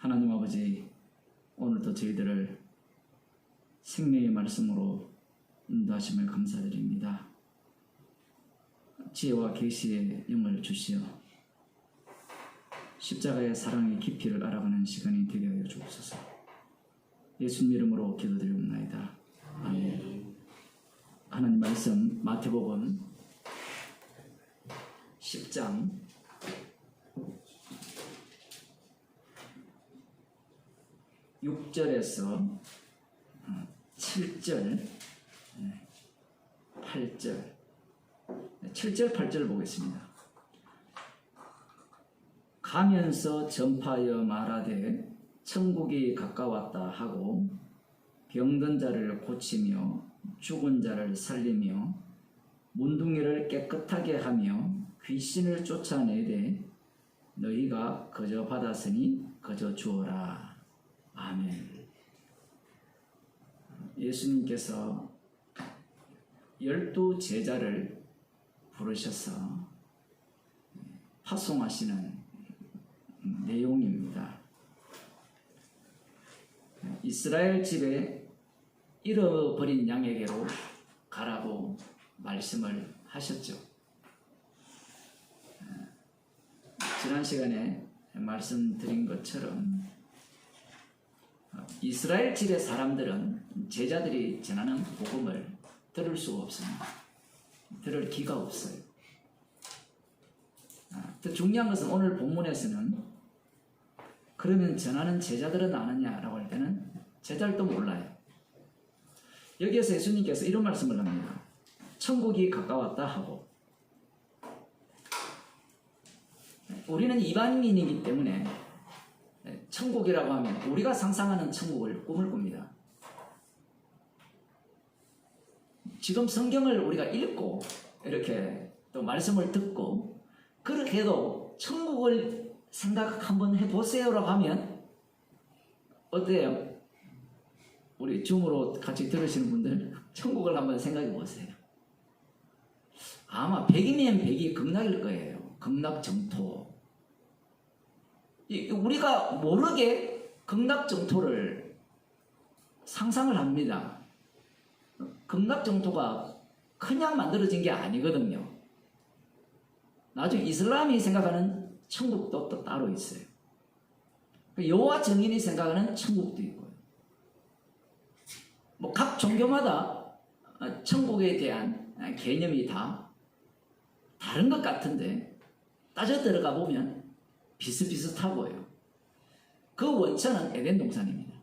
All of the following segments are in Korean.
하나님 아버지, 오늘도 저희들을 생명의 말씀으로 인도하심을 감사드립니다. 지혜와 계시의 영을 주시어 십자가의 사랑의 깊이를 알아가는 시간이 되게 하여 주옵소서. 예수님 이름으로 기도드리옵나이다. 아멘. 하나님 말씀 마태복음 10장 6절에서 7절 8절 7절 8절 보겠습니다. 가면서 전파하여 말하되 천국이 가까웠다 하고 병든 자를 고치며 죽은 자를 살리며 문둥이를 깨끗하게 하며 귀신을 쫓아내되 너희가 거저 받았으니 거저 주어라. 아멘. 예수님께서 12 제자를 부르셔서 파송하시는 내용입니다. 이스라엘 집에 잃어버린 양에게로 가라고 말씀을 하셨죠. 지난 시간에 말씀드린 것처럼 이스라엘 집의 사람들은 제자들이 전하는 복음을 들을 수가 없습니다. 들을 기가 없어요. 더 중요한 것은 오늘 본문에서는 그러면 전하는 제자들은 아느냐라고 할 때는 제자들도 몰라요. 여기에서 예수님께서 이런 말씀을 합니다. 천국이 가까웠다 하고, 우리는 이방인이기 때문에 천국이라고 하면 우리가 상상하는 천국을 꿈을 꿉니다. 지금 성경을 우리가 읽고 이렇게 또 말씀을 듣고 그렇게 해도 천국을 생각 한번 해보세요라고 하면 어때요? 우리 줌으로 같이 들으시는 분들 천국을 한번 생각해 보세요. 아마 100이면 100이 극락일 거예요. 극락정토. 우리가 모르게 극락정토를 상상을 합니다. 극락정토가 그냥 만들어진 게 아니거든요. 나중에 이슬람이 생각하는 천국도 또 따로 있어요. 여호와 증인이 생각하는 천국도 있고요. 각 종교마다 천국에 대한 개념이 다 다른 것 같은데 따져 들어가 보면 비슷비슷하고요. 그 원천은 에덴 동산입니다.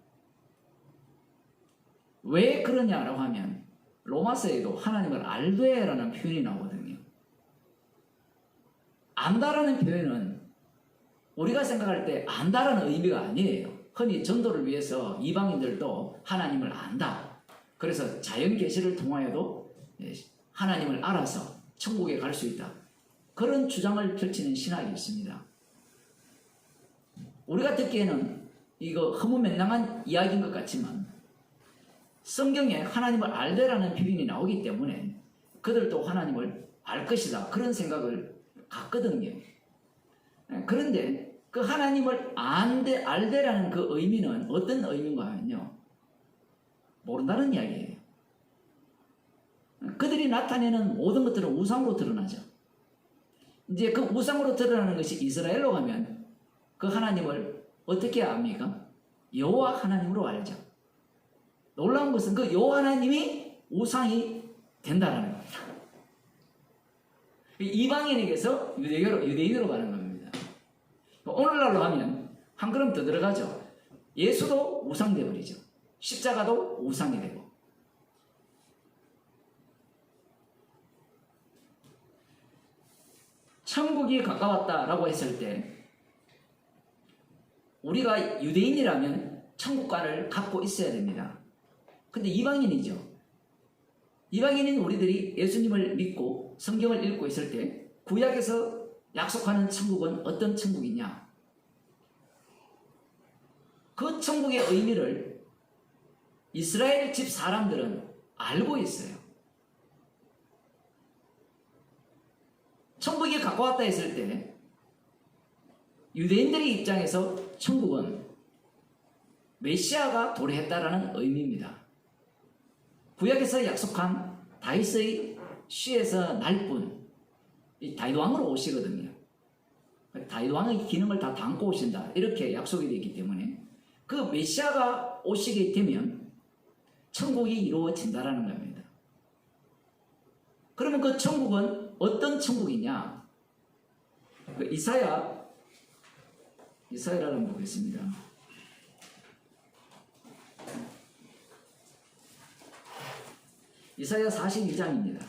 왜 그러냐라고 하면 로마서에도 하나님을 알되라는 표현이 나오거든요. 안다라는 표현은 우리가 생각할 때 안다라는 의미가 아니에요. 흔히 전도를 위해서 이방인들도 하나님을 안다. 그래서 자연계시를 통하여도 하나님을 알아서 천국에 갈 수 있다. 그런 주장을 펼치는 신학이 있습니다. 우리가 듣기에는 이거 허무맹랑한 이야기인 것 같지만 성경에 하나님을 알되라는 표현이 나오기 때문에 그들도 하나님을 알 것이다. 그런 생각을 갖거든요. 그런데 그 하나님을 알되라는 그 의미는 어떤 의미인가 하면요. 모른다는 이야기예요. 그들이 나타내는 모든 것들은 우상으로 드러나죠. 이제 그 우상으로 드러나는 것이 이스라엘로 가면 그 하나님을 어떻게 압니까? 여호와 하나님으로 알죠. 놀라운 것은 그 여호와 하나님이 우상이 된다는 겁니다. 이방인에게서 유대인으로 가는 겁니다. 오늘날로 하면 한 걸음 더 들어가죠. 예수도 우상 되어버리죠. 십자가도 우상이 되고. 천국이 가까웠다라고 했을 때 우리가 유대인이라면 천국관을 갖고 있어야 됩니다. 근데 이방인이죠. 이방인인 우리들이 예수님을 믿고 성경을 읽고 있을 때 구약에서 약속하는 천국은 어떤 천국이냐? 그 천국의 의미를 이스라엘 집 사람들은 알고 있어요. 천국이 가까웠다 했을 때 유대인들의 입장에서 천국은 메시아가 도래했다라는 의미입니다. 구약에서 약속한 다윗의 쉬에서 날 뿐, 이 다윗 왕으로 오시거든요. 다윗 왕의 기능을 다 담고 오신다, 이렇게 약속이 되기 때문에 그 메시아가 오시게 되면 천국이 이루어진다라는 겁니다. 그러면 그 천국은 어떤 천국이냐? 그 이사야를 한번 보겠습니다. 이사야 42장입니다.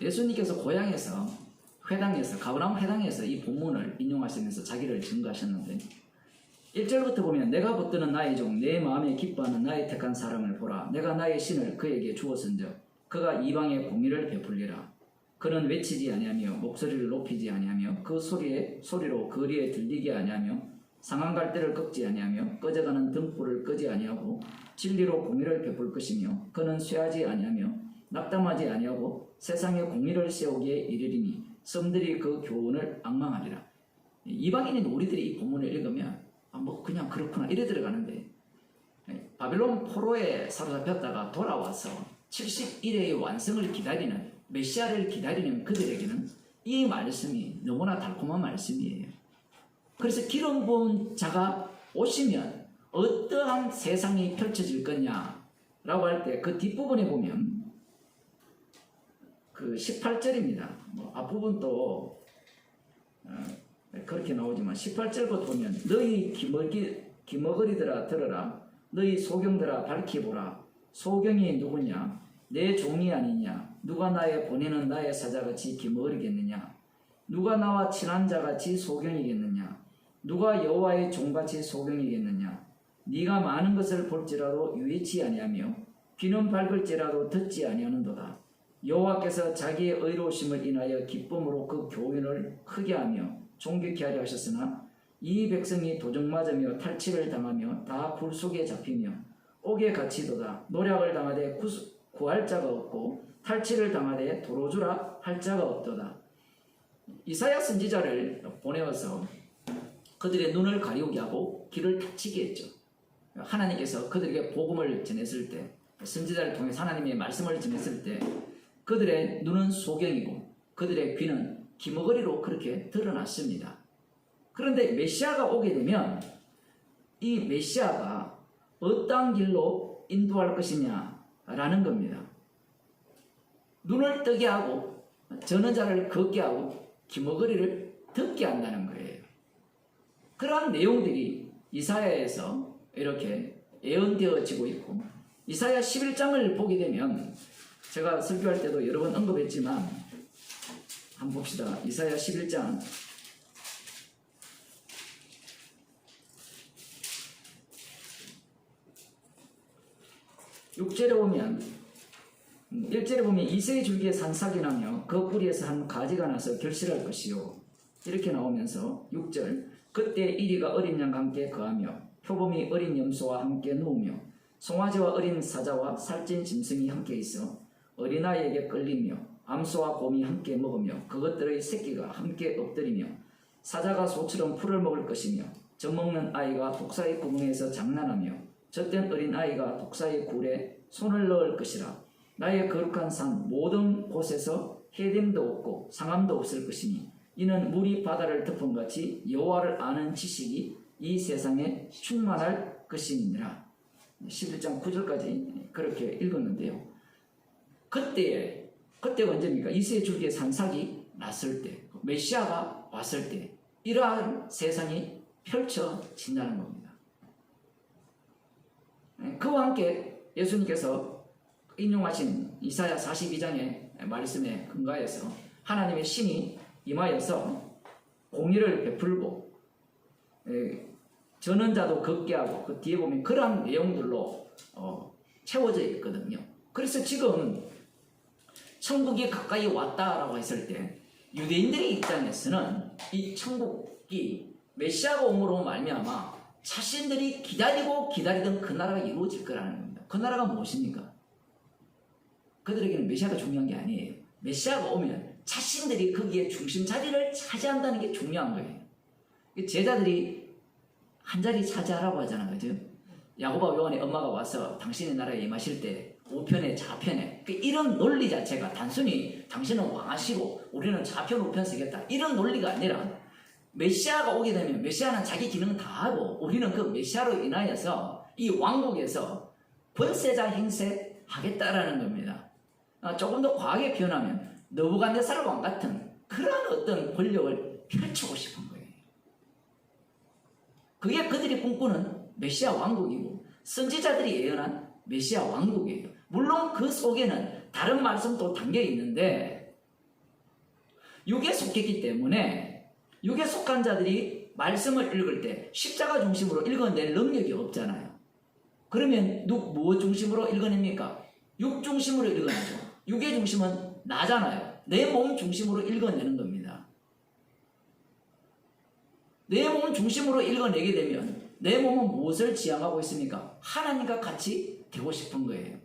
예수님께서 고향에서 회당에서 가버나움 회당에서 이 본문을 인용하시면서 자기를 증거하셨는데 1절부터 보면 내가 붙드는 나의 종 내 마음에 기뻐하는 나의 택한 사람을 보라. 내가 나의 신을 그에게 주었은즉 그가 이방에 공의를 베풀리라. 그는 외치지 아니하며 목소리를 높이지 아니하며 그 소리로 거리에 들리게 아니하며 상한 갈대를 꺾지 아니하며 꺼져가는 등불을 끄지 아니하고 진리로 공의를 베풀 것이며 그는 쇠하지 아니하며 낙담하지 아니하고 세상에 공의를 세우기에 이르리니 섬들이 그 교훈을 앙망하리라. 이방인인 우리들이 이 본문을 읽으면 뭐 그냥 그렇구나 이래 들어가는데, 바벨론 포로에 사로잡혔다가 돌아와서 70일의 완성을 기다리는 메시아를 기다리는 그들에게는 이 말씀이 너무나 달콤한 말씀이에요. 그래서 기름 부은 자가 오시면 어떠한 세상이 펼쳐질 거냐라고 할 때 그 뒷부분에 보면 그 18절입니다. 뭐 앞부분도 그렇게 나오지만 18절부터 보면 너희 기머거리들아 들어라. 너희 소경들아 밝히보라. 소경이 누구냐? 내 종이 아니냐? 누가 나의 보내는 나의 사자같이 기머거리겠느냐? 누가 나와 친한 자같이 소경이겠느냐? 누가 여호와의 종같이 소경이겠느냐? 네가 많은 것을 볼지라도 유의치 아니하며 귀는 밝을지라도 듣지 아니하는도다. 여호와께서 자기의 의로우심을 인하여 기쁨으로 그 교훈을 크게 하며 존귀케 하려 하셨으나 이 백성이 도적 맞으며 탈취를 당하며 다 불 속에 잡히며 옥에 갇히도다. 노략을 당하되 구할 자가 없고 탈취를 당하되 도로주라 할 자가 없도다. 이사야 선지자를 보내어서 그들의 눈을 가리우게 하고 귀를 닫히게 했죠. 하나님께서 그들에게 복음을 전했을 때, 선지자를 통해 하나님의 말씀을 전했을 때 그들의 눈은 소경이고 그들의 귀는 기머거리로 그렇게 드러났습니다. 그런데 메시아가 오게 되면 이 메시아가 어떤 길로 인도할 것이냐라는 겁니다. 눈을 뜨게 하고 저는 자를 걷게 하고 기머거리를 듣게 한다는 거예요. 그러한 내용들이 이사야에서 이렇게 예언되어지고 있고, 이사야 11장을 보게 되면 제가 설교할 때도 여러 번 언급했지만 한번 봅시다. 이사야 11장 6절에 보면 1절에 보면 이새의 줄기에 산삭이 나며 그 뿌리에서 한 가지가 나서 결실할 것이요, 이렇게 나오면서 6절 그때 이리가 어린 양과 함께 거하며 표범이 어린 염소와 함께 누우며 송아지와 어린 사자와 살찐 짐승이 함께 있어 어린아이에게 끌리며 암소와 곰이 함께 먹으며 그것들의 새끼가 함께 엎드리며 사자가 소처럼 풀을 먹을 것이며 젖먹는 아이가 독사의 구멍에서 장난하며 젖된 어린아이가 독사의 굴에 손을 넣을 것이라. 나의 거룩한 산 모든 곳에서 해됨도 없고 상함도 없을 것이니 이는 물이 바다를 덮음같이 여호와를 아는 지식이 이 세상에 충만할 것이니라. 11장 9절까지 그렇게 읽었는데요. 그때가 언제입니까? 이새의 줄기에 산삭이 났을 때, 메시아가 왔을 때 이러한 세상이 펼쳐진다는 겁니다. 그와 함께 예수님께서 인용하신 이사야 42장의 말씀에 근거해서 하나님의 신이 임하여서 공의를 베풀고 저는 자도 걷게 하고, 그 뒤에 보면 그러한 내용들로 채워져 있거든요. 그래서 지금 천국이 가까이 왔다라고 했을 때 유대인들의 입장에서는 이 천국이 메시아가 옴으로 말미암아 자신들이 기다리고 기다리던 그 나라가 이루어질 거라는 겁니다. 그 나라가 무엇입니까? 그들에게는 메시아가 중요한 게 아니에요. 메시아가 오면 자신들이 거기에 중심 자리를 차지한다는 게 중요한 거예요. 제자들이 한 자리 차지하라고 하잖아요. 그죠? 야고보 요한의 엄마가 와서 당신의 나라에 임하실 때 우편에 좌편에 이런 논리 자체가 단순히 당신은 왕하시고 우리는 좌편 우편 쓰겠다 이런 논리가 아니라 메시아가 오게 되면 메시아는 자기 기능은 다 하고 우리는 그 메시아로 인하여서 이 왕국에서 권세자 행세하겠다라는 겁니다. 조금 더 과하게 표현하면 느부갓네살 왕 같은 그런 어떤 권력을 펼치고 싶은 거예요. 그게 그들이 꿈꾸는 메시아 왕국이고 선지자들이 예언한 메시아 왕국이에요. 물론 그 속에는 다른 말씀도 담겨 있는데 육에 속했기 때문에 육에 속한 자들이 말씀을 읽을 때 십자가 중심으로 읽어낼 능력이 없잖아요. 그러면 무엇 중심으로 읽어냅니까? 육 중심으로 읽어내죠. 육의 중심은 나잖아요. 내 몸 중심으로 읽어내는 겁니다. 내 몸 중심으로 읽어내게 되면 내 몸은 무엇을 지향하고 있습니까? 하나님과 같이 되고 싶은 거예요.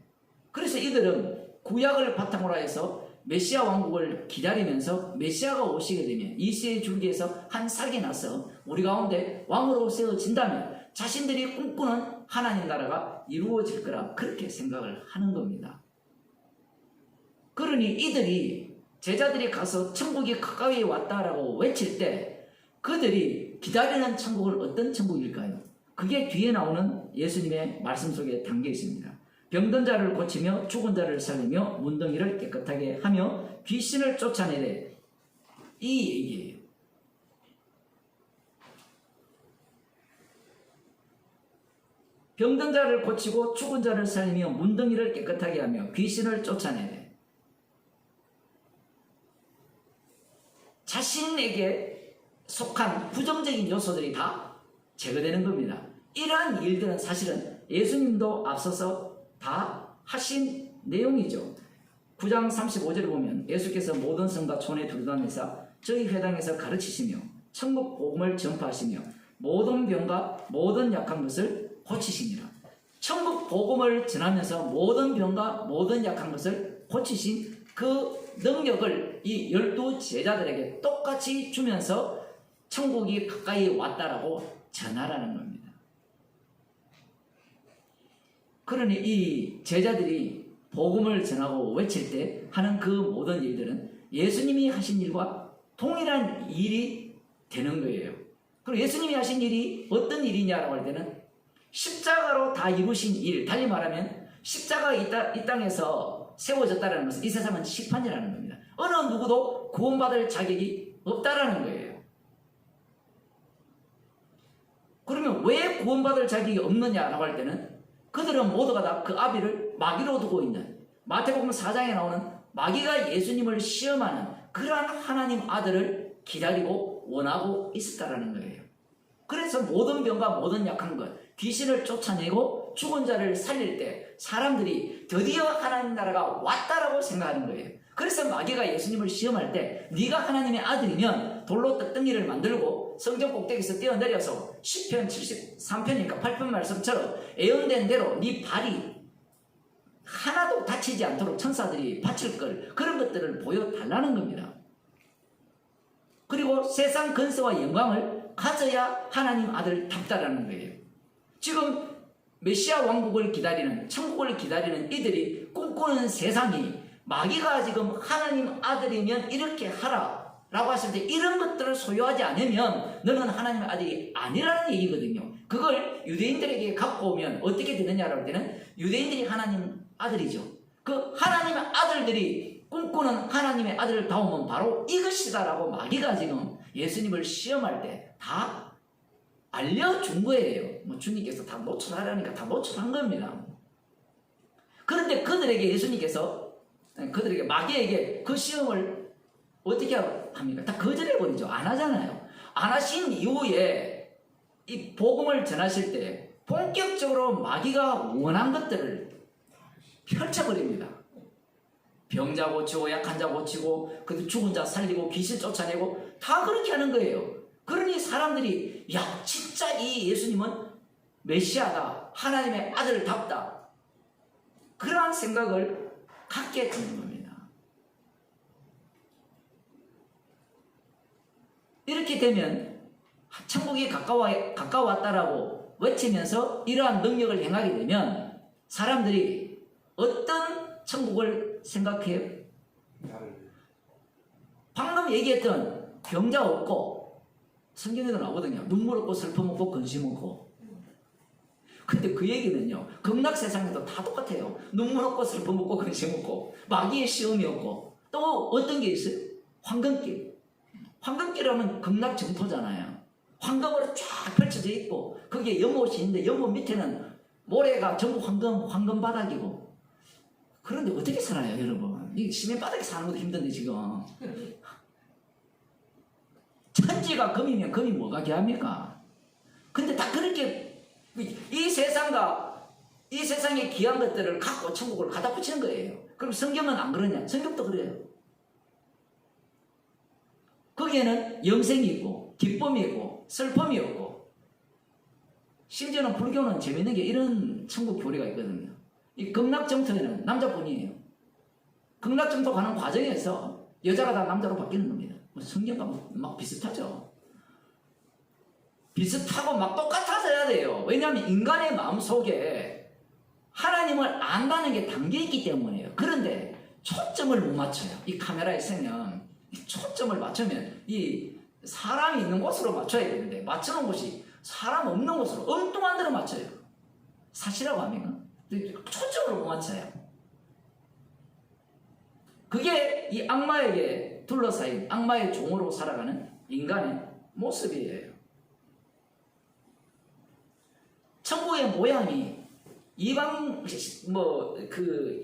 그래서 이들은 구약을 바탕으로 해서 메시아 왕국을 기다리면서 메시아가 오시게 되면 이스라엘 줄기에서 한 싹이 나서 우리 가운데 왕으로 세워진다면 자신들이 꿈꾸는 하나님 나라가 이루어질 거라 그렇게 생각을 하는 겁니다. 그러니 이들이 제자들이 가서 천국이 가까이 왔다라고 외칠 때 그들이 기다리는 천국은 어떤 천국일까요? 그게 뒤에 나오는 예수님의 말씀 속에 담겨 있습니다. 병든 자를 고치며 죽은 자를 살리며 문둥이를 깨끗하게 하며 귀신을 쫓아내래. 이 얘기예요. 병든 자를 고치고 죽은 자를 살리며 문둥이를 깨끗하게 하며 귀신을 쫓아내래. 자신에게 속한 부정적인 요소들이 다 제거되는 겁니다. 이러한 일들은 사실은 예수님도 앞서서 다 하신 내용이죠. 9장 35절을 보면 예수께서 모든 성과 촌에 두루다니사 저희 회당에서 가르치시며 천국 복음을 전파하시며 모든 병과 모든 약한 것을 고치시니라. 천국 복음을 전하면서 모든 병과 모든 약한 것을 고치신 그 능력을 이 12 제자들에게 똑같이 주면서 천국이 가까이 왔다라고 전하라는 겁니다. 그러니 이 제자들이 복음을 전하고 외칠 때 하는 그 모든 일들은 예수님이 하신 일과 동일한 일이 되는 거예요. 그리고 예수님이 하신 일이 어떤 일이냐라고 할 때는 십자가로 다 이루신 일, 달리 말하면 십자가가 이 땅에서 세워졌다는 것은 이 세상은 심판이라는 겁니다. 어느 누구도 구원받을 자격이 없다라는 거예요. 그러면 왜 구원받을 자격이 없느냐라고 할 때는 그들은 모두가 다 그 아비를 마귀로 두고 있는 마태복음 4장에 나오는 마귀가 예수님을 시험하는 그러한 하나님 아들을 기다리고 원하고 있었다라는 거예요. 그래서 모든 병과 모든 약한 것, 귀신을 쫓아내고 죽은 자를 살릴 때 사람들이 드디어 하나님 나라가 왔다라고 생각하는 거예요. 그래서 마귀가 예수님을 시험할 때 네가 하나님의 아들이면 돌로 떡덩이를 만들고 성전 꼭대기에서 뛰어내려서 10편 73편이니까 8편 말씀처럼 예언된 대로 네 발이 하나도 다치지 않도록 천사들이 바칠 걸 그런 것들을 보여달라는 겁니다. 그리고 세상 근세와 영광을 가져야 하나님 아들답다라는 거예요. 지금 메시아 왕국을 기다리는 천국을 기다리는 이들이 꿈꾸는 세상이 마귀가 지금 하나님 아들이면 이렇게 하라 라고 했을 때 이런 것들을 소유하지 않으면 너는 하나님의 아들이 아니라는 얘기거든요. 그걸 유대인들에게 갖고 오면 어떻게 되느냐라고 할 때는 유대인들이 하나님 아들이죠. 그 하나님의 아들들이 꿈꾸는 하나님의 아들다움은 바로 이것이다 라고 마귀가 지금 예수님을 시험할 때 다 알려준 거예요. 주님께서 다 노출하라니까 다 노출한 겁니다. 그런데 그들에게 예수님께서 그들에게 마귀에게 그 시험을 어떻게 합니까? 다 거절해버리죠. 안 하잖아요. 안 하신 이후에 이 복음을 전하실 때 본격적으로 마귀가 원한 것들을 펼쳐버립니다. 병자 고치고 약한 자 고치고 그 죽은 자 살리고 귀신 쫓아내고 다 그렇게 하는 거예요. 그러니 사람들이 야 진짜 이 예수님은 메시아다, 하나님의 아들답다, 그러한 생각을 갖게 되는 겁니다. 이렇게 되면 천국이 가까웠다라고 외치면서 이러한 능력을 행하게 되면 사람들이 어떤 천국을 생각해요? 방금 얘기했던 병자 없고, 성경에도 나오거든요. 눈물 없고 슬픔 없고 근심 없고. 근데 그 얘기는요, 극락 세상에도 다 똑같아요. 눈물 없고 슬픔 없고 근심 없고, 마귀의 시험이 없고, 또 어떤 게 있어요? 황금길. 황금길하면 극락 정토잖아요. 황금으로 쫙 펼쳐져 있고, 거기에 연못이 있는데 연못 밑에는 모래가 전부 황금 바닥이고. 그런데 어떻게 살아요, 여러분? 이 시멘 바닥에 사는 것도 힘든데 지금. 천지가 금이면 금이 뭐가 귀합니까? 근데 다 그렇게 이 세상과 이 세상의 귀한 것들을 갖고 천국을 갖다 붙이는 거예요. 그럼 성경은 안 그러냐? 성경도 그래요. 거기에는 영생이 있고 기쁨이 있고 슬픔이 없고, 심지어는 불교는 재밌는 게 이런 천국 교리가 있거든요. 이 극락정토에는 남자뿐이에요. 극락정토 가는 과정에서 여자가 다 남자로 바뀌는 겁니다. 성경과 막 비슷하죠. 비슷하고 막 똑같아져야 돼요. 왜냐하면 인간의 마음속에 하나님을 안다는 게 담겨있기 때문이에요. 그런데 초점을 못 맞춰요. 이 카메라에 있으면 초점을 맞추면 이 사람이 있는 곳으로 맞춰야 되는데, 맞추는 곳이 사람 없는 곳으로 엉뚱한 데로 맞춰요. 사실이라고 합니까? 초점을 못 맞춰요. 그게 이 악마에게 둘러싸인 악마의 종으로 살아가는 인간의 모습이에요. 천국의 모양이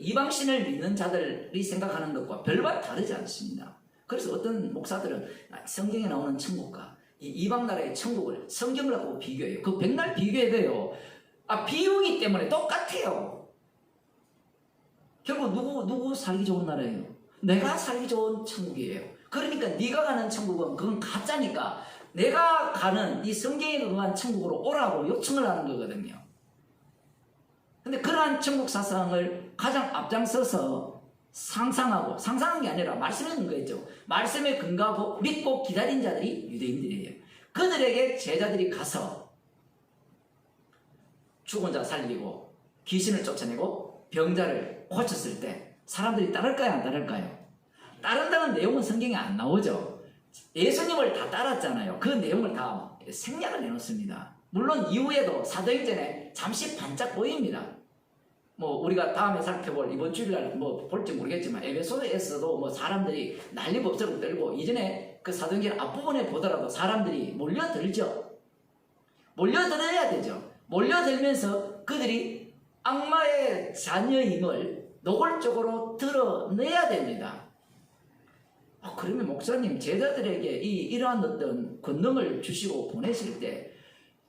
이방신을 믿는 자들이 생각하는 것과 별반 다르지 않습니다. 그래서 어떤 목사들은 성경에 나오는 천국과 이 이방 나라의 천국을 성경을 갖고 비교해요. 그 백날 비교해도요, 비유기 때문에 똑같아요. 결국 누구 살기 좋은 나라예요? 내가 살기 좋은 천국이에요. 그러니까 네가 가는 천국은 그건 가짜니까 내가 가는 이 성경에 의한 천국으로 오라고 요청을 하는 거거든요. 근데 그러한 천국 사상을 가장 앞장서서 상상한 게 아니라 말씀에 있는 거였죠. 말씀에 근거하고 믿고 기다린 자들이 유대인들이에요. 그들에게 제자들이 가서 죽은 자 살리고 귀신을 쫓아내고 병자를 고쳤을 때 사람들이 따를까요, 안 따를까요? 따른다는 내용은 성경에 안 나오죠. 예수님을 다 따랐잖아요. 그 내용을 다 생략을 해놓습니다. 물론 이후에도 사도행전에 잠시 반짝 보입니다. 우리가 다음에 살펴볼 이번 주일날 볼지 모르겠지만 에베소서에서도 사람들이 난리법석을 떨고, 이전에 그 사도행전 앞부분에 보더라도 사람들이 몰려들죠. 몰려들어야 되죠. 몰려들면서 그들이 악마의 자녀임을 노골적으로 드러내야 됩니다. 그러면 목사님, 제자들에게 이러한 어떤 권능을 주시고 보내실 때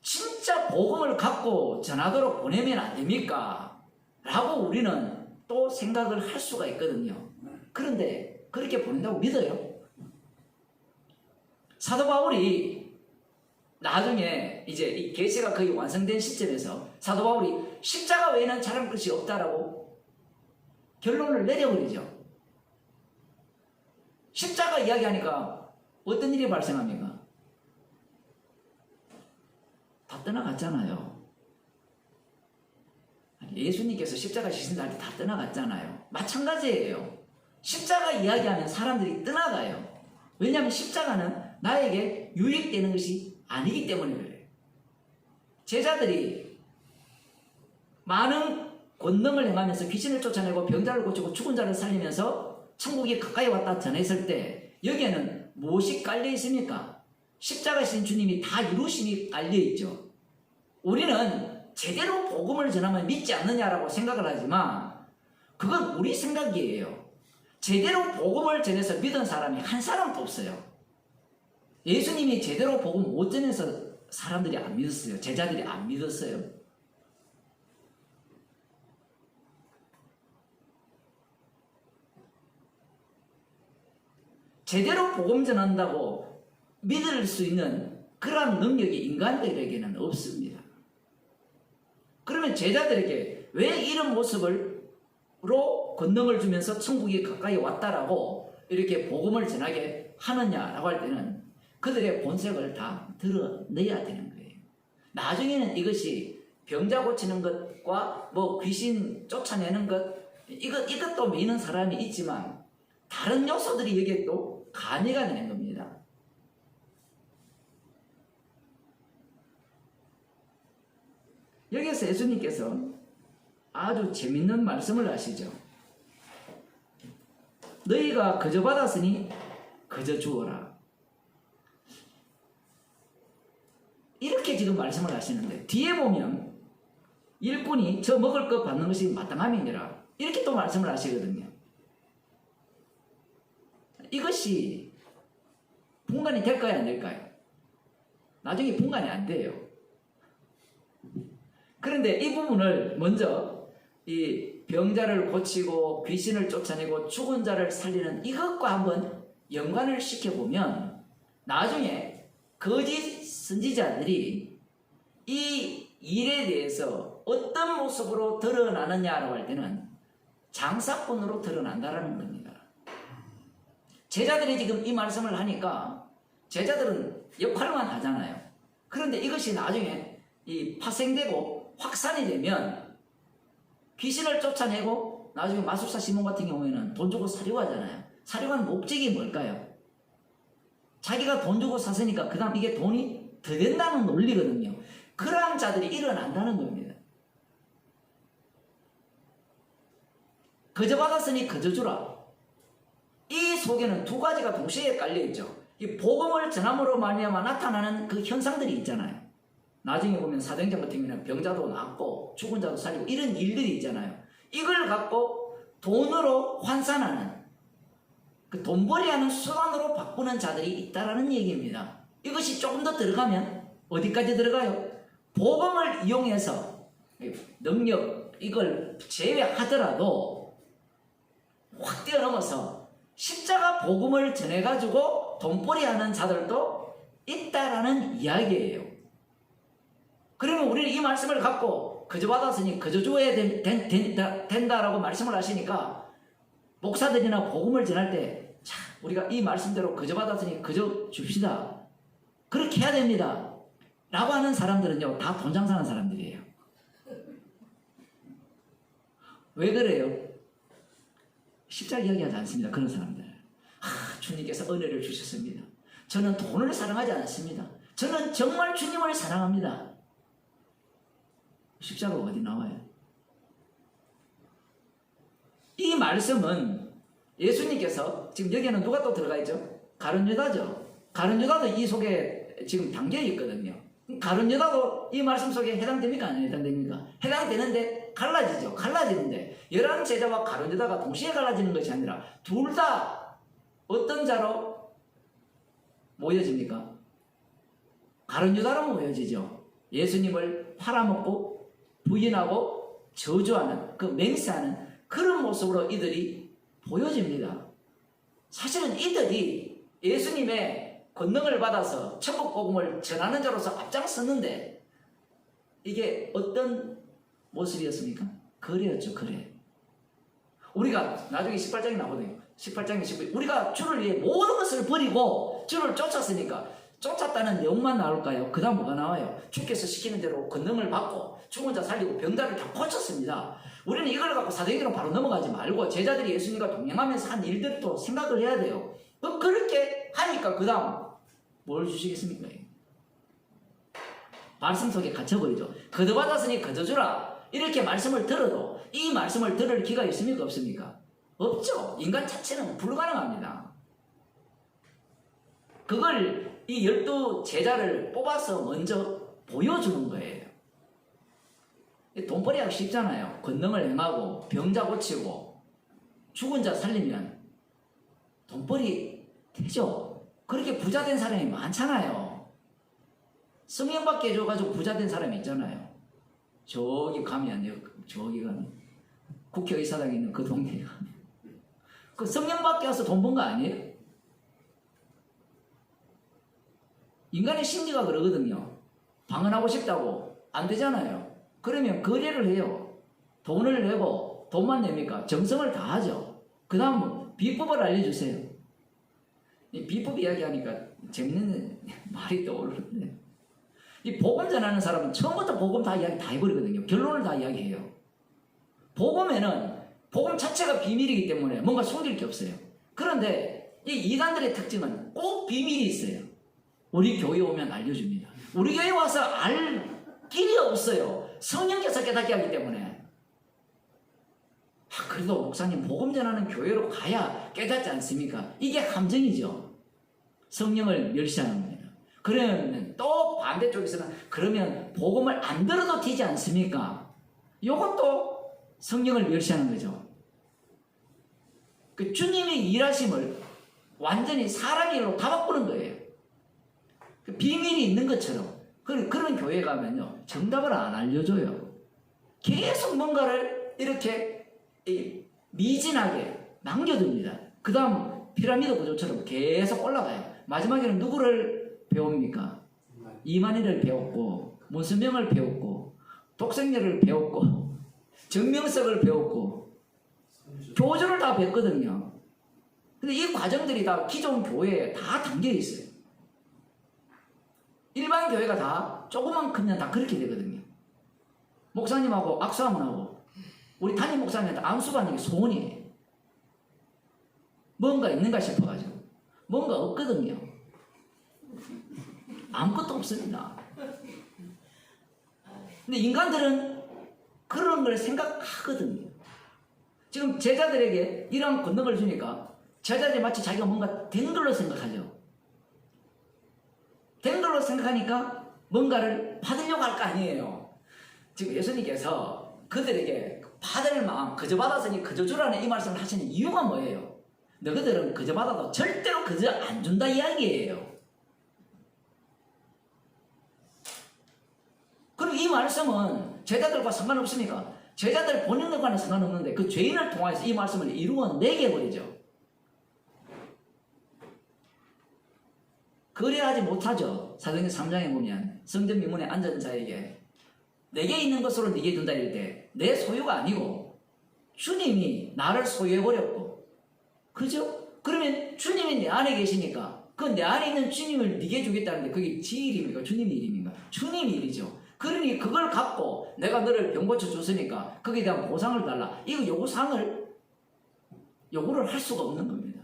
진짜 복음을 갖고 전하도록 보내면 안 됩니까? 라고 우리는 또 생각을 할 수가 있거든요. 그런데 그렇게 보낸다고 믿어요? 사도 바울이 나중에 이제 이 계시가 거의 완성된 시점에서 사도 바울이 십자가 외에는 잘할 것이 없다라고 결론을 내려버리죠. 십자가 이야기하니까 어떤 일이 발생합니까? 다 떠나갔잖아요. 예수님께서 십자가 지신다 할 때 다 떠나갔잖아요. 마찬가지예요. 십자가 이야기하면 사람들이 떠나가요. 왜냐하면 십자가는 나에게 유익되는 것이 아니기 때문에 그래요. 제자들이 많은 권능을 행하면서 귀신을 쫓아내고 병자를 고치고 죽은 자를 살리면서 천국이 가까이 왔다 전했을 때 여기에는 무엇이 깔려 있습니까? 십자가신 주님이 다 이루심이 깔려 있죠. 우리는 제대로 복음을 전하면 믿지 않느냐라고 생각을 하지만 그건 우리 생각이에요. 제대로 복음을 전해서 믿은 사람이 한 사람도 없어요. 예수님이 제대로 복음 못 전해서 사람들이 안 믿었어요. 제자들이 안 믿었어요. 제대로 복음 전한다고 믿을 수 있는 그런 능력이 인간들에게는 없습니다. 그러면 제자들에게 왜 이런 모습으로 권능을 주면서 천국이 가까이 왔다라고 이렇게 복음을 전하게 하느냐라고 할 때는 그들의 본색을 다 드러내야 되는 거예요. 나중에는 이것이 병자 고치는 것과 뭐 귀신 쫓아내는 것 이것도 미는 사람이 있지만 다른 요소들이 여기에 또 가미가 되는 겁니다. 여기서 예수님께서 아주 재밌는 말씀을 하시죠. 너희가 거저 받았으니 거저 주어라. 이렇게 지금 말씀을 하시는데 뒤에 보면 일꾼이 저 먹을 것 받는 것이 마땅함이니라 이렇게 또 말씀을 하시거든요. 이것이 분간이 될까요 안 될까요? 나중에 분간이 안 돼요. 그런데 이 부분을 먼저 이 병자를 고치고 귀신을 쫓아내고 죽은 자를 살리는 이것과 한번 연관을 시켜보면 나중에 거짓 선지자들이 이 일에 대해서 어떤 모습으로 드러나느냐라고 할 때는 장사꾼으로 드러난다라는 겁니다. 제자들이 지금 이 말씀을 하니까 제자들은 역할만 하잖아요. 그런데 이것이 나중에 이 파생되고 확산이 되면 귀신을 쫓아내고 나중에 마술사 시몬 같은 경우에는 돈 주고 사려고 하잖아요. 사려고 하는 목적이 뭘까요? 자기가 돈 주고 샀으니까 그 다음 이게 돈이 더 된다는 논리거든요. 그러한 자들이 일어난다는 겁니다. 거저 받았으니 거저 주라. 이 속에는 두 가지가 동시에 깔려있죠. 이 복음을 전함으로 말미암아 나타나는 그 현상들이 있잖아요. 나중에 보면 사도행전 같은 경우는 병자도 낫고 죽은 자도 살리고 이런 일들이 있잖아요. 이걸 갖고 돈으로 환산하는 그 돈벌이하는 수단으로 바꾸는 자들이 있다라는 얘기입니다. 이것이 조금 더 들어가면 어디까지 들어가요? 복음을 이용해서 능력 이걸 제외하더라도 확 뛰어넘어서 십자가 복음을 전해가지고 돈벌이하는 자들도 있다라는 이야기예요. 그러면 우리는 이 말씀을 갖고 거저 받았으니 거저 줘야 된다라고 말씀을 하시니까 목사들이나 복음을 전할 때 자, 우리가 이 말씀대로 거저 받았으니 거저 줍시다. 그렇게 해야 됩니다. 라고 하는 사람들은요, 다 돈 장사하는 사람들이에요. 왜 그래요? 십자가 이야기하지 않습니다. 그런 사람들. 주님께서 은혜를 주셨습니다. 저는 돈을 사랑하지 않습니다. 저는 정말 주님을 사랑합니다. 십자가가 어디 나와요? 이 말씀은 예수님께서 지금 여기에는 누가 또 들어가 있죠? 가룟 유다죠. 가룟 유다도 이 속에 지금 담겨 있거든요. 가룟 유다도 이 말씀 속에 해당됩니까? 안 해당됩니까? 해당되는데 갈라지죠. 갈라지는데 11제자와 가룟 유다가 동시에 갈라지는 것이 아니라 둘 다 어떤 자로 모여집니까? 가룟 유다로 모여지죠. 예수님을 팔아먹고 부인하고 저주하는 그 맹세하는 그런 모습으로 이들이 보여집니다. 사실은 이들이 예수님의 권능을 받아서 천국 복음을 전하는 자로서 앞장섰는데 이게 어떤 모습이었습니까? 거래였죠. 거래. 우리가 나중에 18장이 나오거든요. 18장에 19장 우리가 주를 위해 모든 것을 버리고 주를 쫓았으니까 쫓았다는 내용만 나올까요? 그 다음 뭐가 나와요? 주께서 시키는 대로 권능을 받고 죽은 자 살리고 병자를 다 고쳤습니다. 우리는 이걸 갖고 사도행전으로 바로 넘어가지 말고 제자들이 예수님과 동행하면서 한 일들도 생각을 해야 돼요. 그렇게 하니까 그 다음 뭘 주시겠습니까? 말씀 속에 갇혀버리죠. 거저 받았으니 거저 주라. 이렇게 말씀을 들어도 이 말씀을 들을 기가 있습니까? 없습니까? 없죠. 인간 자체는 불가능합니다. 그걸 이 12제자를 뽑아서 먼저 보여주는 거예요. 돈벌이하기 쉽잖아요. 권능을 행하고 병자 고치고 죽은 자 살리면 돈벌이 되죠. 그렇게 부자 된 사람이 많잖아요. 성령받게 해줘가지고 부자 된 사람이 있잖아요. 저기 가면 안 돼요. 저기 가면 국회의사당 있는 그 동네에 가면 그 성령받게 와서 돈 번 거 아니에요? 인간의 심리가 그러거든요. 방언하고 싶다고 안 되잖아요. 그러면 거래를 해요. 돈을 내고 돈만 냅니까? 정성을 다하죠. 그 다음 비법을 알려주세요. 이 비법 이야기하니까 재밌는 말이 떠오르는데, 이 복음 전하는 사람은 처음부터 복음 다 이야기 다 해버리거든요. 결론을 다 이야기해요. 복음에는 복음 자체가 비밀이기 때문에 뭔가 숨길 게 없어요. 그런데 이 이단들의 특징은 꼭 비밀이 있어요. 우리 교회 오면 알려줍니다. 우리 교회 와서 알 길이 없어요. 성령께서 깨닫게 하기 때문에. 그래도 목사님 복음 전하는 교회로 가야 깨닫지 않습니까? 이게 함정이죠. 성령을 멸시하는 겁니다. 그러면 또 반대쪽에서는 그러면 복음을 안 들어도 되지 않습니까? 이것도 성령을 멸시하는 거죠. 그 주님이 일하심을 완전히 사람 일로 다 바꾸는 거예요. 그 비밀이 있는 것처럼. 그런 교회 가면요, 정답을 안 알려줘요. 계속 뭔가를 이렇게 미진하게 남겨둡니다. 그 다음 피라미드 구조처럼 계속 올라가요. 마지막에는 누구를 배웁니까? 이만희를 배웠고, 문수명을 배웠고, 독생녀를 배웠고, 정명석을 배웠고, 교주를 다 뵀거든요. 근데 이 과정들이 다 기존 교회에 다 담겨 있어요. 일반 교회가 다 조그만 크면 다 그렇게 되거든요. 목사님하고 악수하면 하고, 우리 담임 목사님한테 안수받는 게 소원이에요. 뭔가 있는가 싶어가지고. 뭔가 없거든요. 아무것도 없습니다. 근데 인간들은 그런 걸 생각하거든요. 지금 제자들에게 이런 권능을 주니까 제자들이 마치 자기가 뭔가 된 걸로 생각하죠. 된 걸로 생각하니까 뭔가를 받으려고 할 거 아니에요. 지금 예수님께서 그들에게 받을 마음, 그저 받았으니 그저 주라는 이 말씀을 하시는 이유가 뭐예요? 너희들은 그저 받아도 절대로 그저 안 준다 이야기예요. 그리고 이 말씀은 제자들과 상관없습니까? 제자들 본인들과는 상관없는데 그 죄인을 통해서 이 말씀을 이루어내게 해버리죠. 그래야 하지 못하죠. 사도행전 3장에 보면 성전 미문에 앉은 자에게 내게 있는 것으로 네게 준다 이럴 때 내 소유가 아니고 주님이 나를 소유해버렸고, 그죠? 그러면 주님이 내 안에 계시니까 그 내 안에 있는 주님을 네게 주겠다는데 그게 지 일입니까? 주님 일입니까? 주님 일이죠. 그러니 그걸 갖고 내가 너를 병 고쳐 줬으니까 거기에 대한 보상을 달라. 이거 요구를 할 수가 없는 겁니다.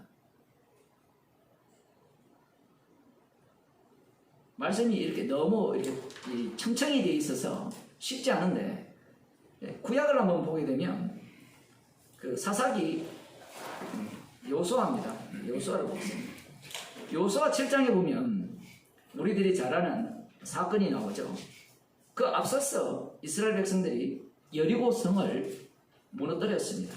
말씀이 이렇게 너무 이렇게 청청이 되어 있어서 쉽지 않은데, 구약을 한번 보게 되면 그 사사기 요수아입니다. 요수아를 보겠습니다. 요수아 7장에 보면 우리들이 잘 아는 사건이 나오죠. 그 앞서서 이스라엘 백성들이 여리고 성을 무너뜨렸습니다.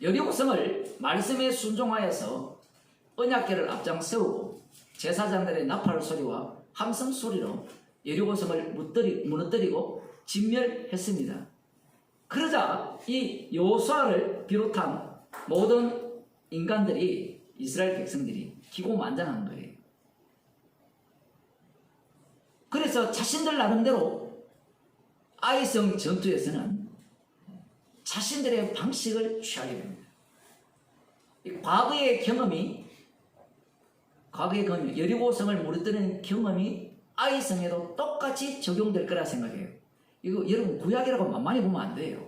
여리고 성을 말씀에 순종하여서 언약궤를 앞장 세우고 제사장들의 나팔 소리와 함성 소리로 여리고성을 무너뜨리고 진멸했습니다. 그러자 이 요수아를 비롯한 모든 인간들이, 이스라엘 백성들이 기고만장한 거예요. 그래서 자신들 나름대로 아이성 전투에서는 자신들의 방식을 취하게 됩니다. 과거의 경험이 여리고성을 무너뜨리는 경험이 아이성에도 똑같이 적용될 거라 생각해요. 이거 여러분 구약이라고 만만히 보면 안 돼요.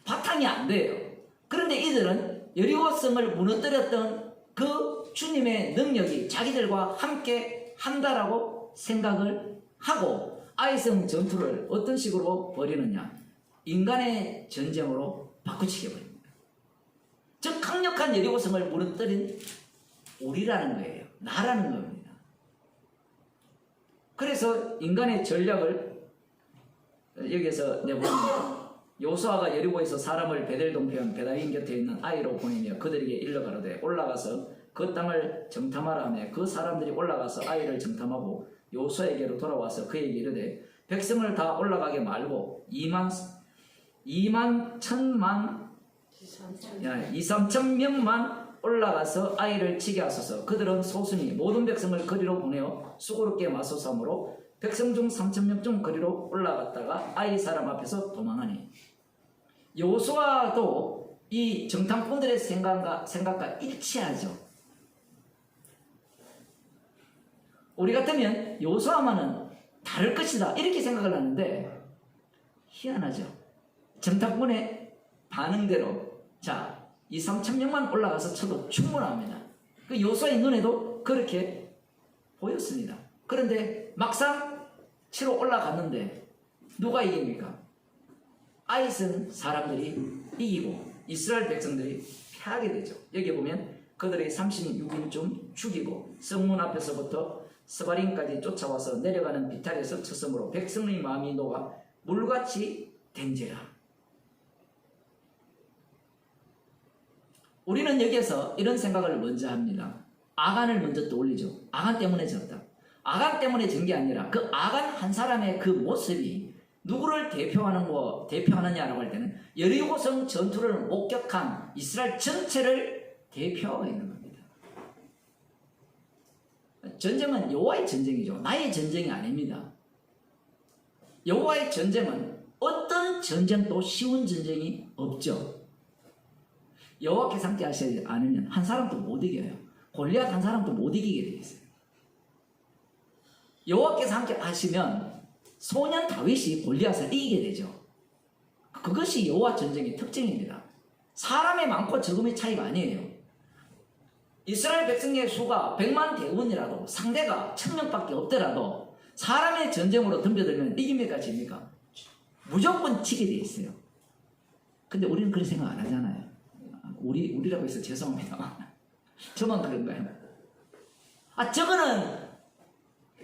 바탕이 안 돼요. 그런데 이들은 여리고성을 무너뜨렸던 그 주님의 능력이 자기들과 함께 한다라고 생각을 하고 아이성 전투를 어떤 식으로 벌이느냐? 인간의 전쟁으로 바꾸치게 버립니다. 즉 강력한 여리고성을 무너뜨린 우리라는 거예요. 나라는 겁니다. 그래서 인간의 전략을 여기서 내보냅니다. 요수아가 여리고에서 사람을 베델 동편 베다인 곁에 있는 아이로 보내며 그들에게 일러 가로되 올라가서 그 땅을 정탐하라 하며 그 사람들이 올라가서 아이를 정탐하고 요수아에게로 돌아와서 그에게 이르되 백성을 다 올라가게 말고 2, 3천 명만 올라가서 아이를 치게 하소서. 그들은 소순이 모든 백성을 거리로 보내어 수고롭게 맞서삼으로 백성 중 3,000명 중 거리로 올라갔다가 아이 사람 앞에서 도망하니. 여호수아도 이 정탐꾼들의 생각과 일치하죠. 우리 같으면 여호수아만은 다를 것이다 이렇게 생각을 하는데 희한하죠. 정탐꾼의 반응대로 자, 이 3,000명만 올라가서 쳐도 충분합니다. 그 여호수아의 눈에도 그렇게 보였습니다. 그런데 막상 치러 올라갔는데 누가 이깁니까? 아이 쓴 사람들이 이기고 이스라엘 백성들이 패하게 되죠. 여기 보면 그들의 36인쯤 죽이고 성문 앞에서부터 스바림까지 쫓아와서 내려가는 비탈에서 쳤으므로 백성의 마음이 녹아 물같이 된지라. 우리는 여기에서 이런 생각을 먼저 합니다. 아간을 먼저 떠올리죠. 아간 때문에 졌다. 아간 때문에 진 게 아니라 그 아간 한 사람의 그 모습이 누구를 대표하느냐라고 할 때는 여리고성 전투를 목격한 이스라엘 전체를 대표하고 있는 겁니다. 전쟁은 여호와의 전쟁이죠. 나의 전쟁이 아닙니다. 여호와의 전쟁은 어떤 전쟁도 쉬운 전쟁이 없죠. 여호와께서 함께 하시지 않으면 한 사람도 못 이겨요. 골리앗 한 사람도 못 이기게 되어 있어요. 여호와께서 함께 하시면 소년 다윗이 골리앗을 이기게 되죠. 그것이 여호와 전쟁의 특징입니다. 사람의 많고 적음의 차이가 아니에요. 이스라엘 백성의 수가 100만 대군이라도 상대가 1,000명밖에 없더라도 사람의 전쟁으로 덤벼들면 이깁니까 집니까? 무조건 지게 돼 있어요. 근데 우리는 그런 생각 안 하잖아요. 우리라고 해서 죄송합니다. 저만 그런가요? 저거는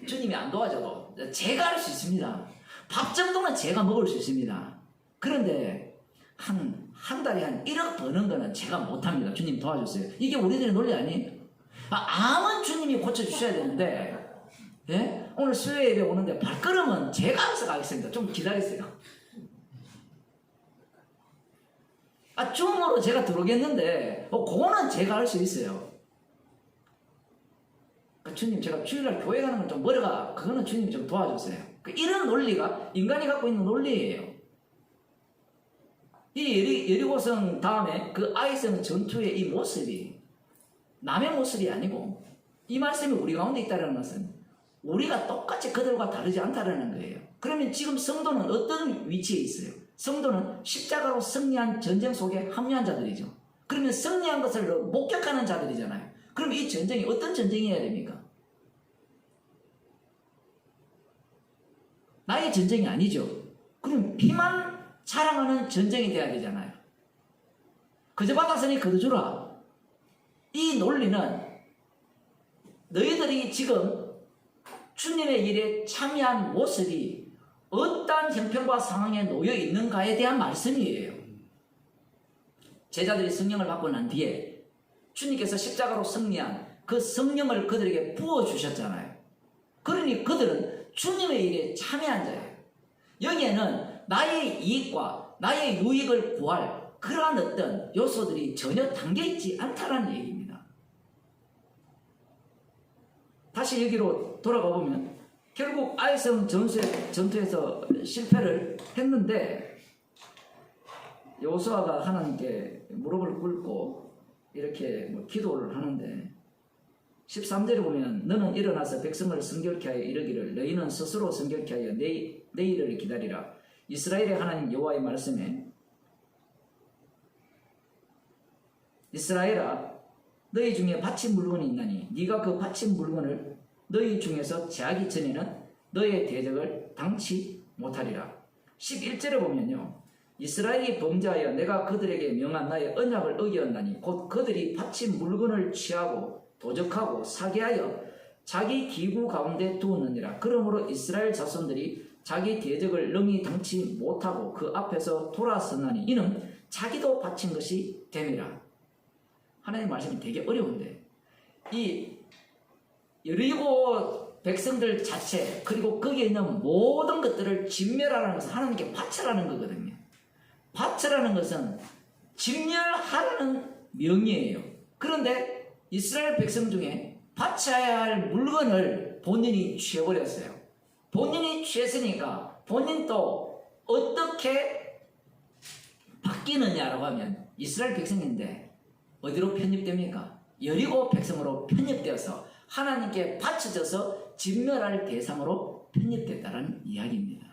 주님이 안 도와줘도 제가 할 수 있습니다. 밥 정도는 제가 먹을 수 있습니다. 그런데 한 달에 한 1억 버는 거는 제가 못합니다. 주님 도와줬어요. 이게 우리들의 논리 아니에요? 암은 주님이 고쳐주셔야 되는데 예? 오늘 수요 예배 오는데 발걸음은 제가 알아서 가겠습니다. 좀 기다리세요. 줌으로 제가 들어오겠는데 그거는 제가 할 수 있어요. 주님 제가 주일날 교회 가는 건 좀 머리가 그거는 주님이 좀 도와주세요. 이런 논리가 인간이 갖고 있는 논리예요. 이 여리고성 다음에 그 아이성 전투의 이 모습이 남의 모습이 아니고 이 말씀이 우리 가운데 있다는 것은 우리가 똑같이 그들과 다르지 않다는 거예요. 그러면 지금 성도는 어떤 위치에 있어요? 성도는 십자가로 승리한 전쟁 속에 합류한 자들이죠. 그러면 승리한 것을 목격하는 자들이잖아요. 그럼 이 전쟁이 어떤 전쟁이어야 됩니까? 나의 전쟁이 아니죠. 그럼 피만 자랑하는 전쟁이 돼야 되잖아요. 그저 받았으니 거두주라. 이 논리는 너희들이 지금 주님의 일에 참여한 모습이 어떠한 형편과 상황에 놓여 있는가에 대한 말씀이에요. 제자들이 성령을 받고 난 뒤에 주님께서 십자가로 승리한 그 성령을 그들에게 부어주셨잖아요. 그러니 그들은 주님의 일에 참여한 자예요. 여기에는 나의 이익과 나의 유익을 구할 그러한 어떤 요소들이 전혀 담겨있지 않다는 얘기입니다. 다시 여기로 돌아가 보면 결국 아이성 전투에서 실패를 했는데 여호수아가 하나님께 무릎을 꿇고 이렇게 기도를 하는데 13절에 보면 너는 일어나서 백성을 성결케 하여 이르기를 너희는 스스로 성결케 하여 내일을 기다리라. 이스라엘의 하나님 여호와의 말씀에 이스라엘아 너희 중에 바친 물건이 있나니 네가 그 바친 물건을 너희 중에서 제하기 전에는 너의 대적을 당치 못하리라. 11절에 보면요 이스라엘이 범죄하여 내가 그들에게 명한 나의 언약을 어기었나니 곧 그들이 바친 물건을 취하고 도적하고 사기하여 자기 기구 가운데 두었느니라. 그러므로 이스라엘 자손들이 자기 대적을 능히 당치 못하고 그 앞에서 돌아섰나니 이는 자기도 바친 것이 됨이라. 하나님 말씀이 되게 어려운데 이 여리고 백성들 자체 그리고 거기에 있는 모든 것들을 진멸하라는 것은 하나님께 바쳐라는 거거든요. 바쳐라는 것은 진멸하라는 명령이에요. 그런데 이스라엘 백성 중에 바쳐야 할 물건을 본인이 취해버렸어요. 본인이 취했으니까 본인도 어떻게 바뀌느냐라고 하면 이스라엘 백성인데 어디로 편입됩니까? 여리고 백성으로 편입되어서 하나님께 바쳐져서 진멸할 대상으로 편입됐다는 이야기입니다.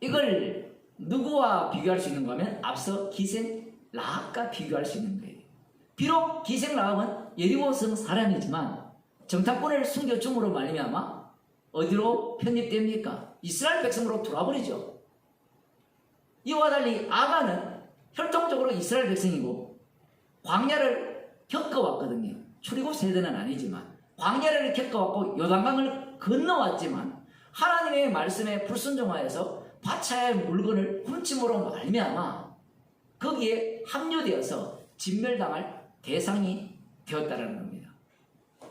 이걸 누구와 비교할 수 있는가 하면 앞서 기생 라합과 비교할 수 있는 거예요. 비록 기생 라합은 여리고성 사람이지만 정탐꾼을 숨겨줌으로 말미암아 어디로 편입됩니까? 이스라엘 백성으로 돌아버리죠. 이와 달리 아간은 혈통적으로 이스라엘 백성이고 광야를 겪어왔거든요. 출애굽 세대는 아니지만 광야를 겪어왔고 요단강을 건너왔지만 하나님의 말씀에 불순종하여서 바쳐야 할 물건을 훔침으로 말미암아 거기에 합류되어서 진멸당할 대상이 되었다는 겁니다.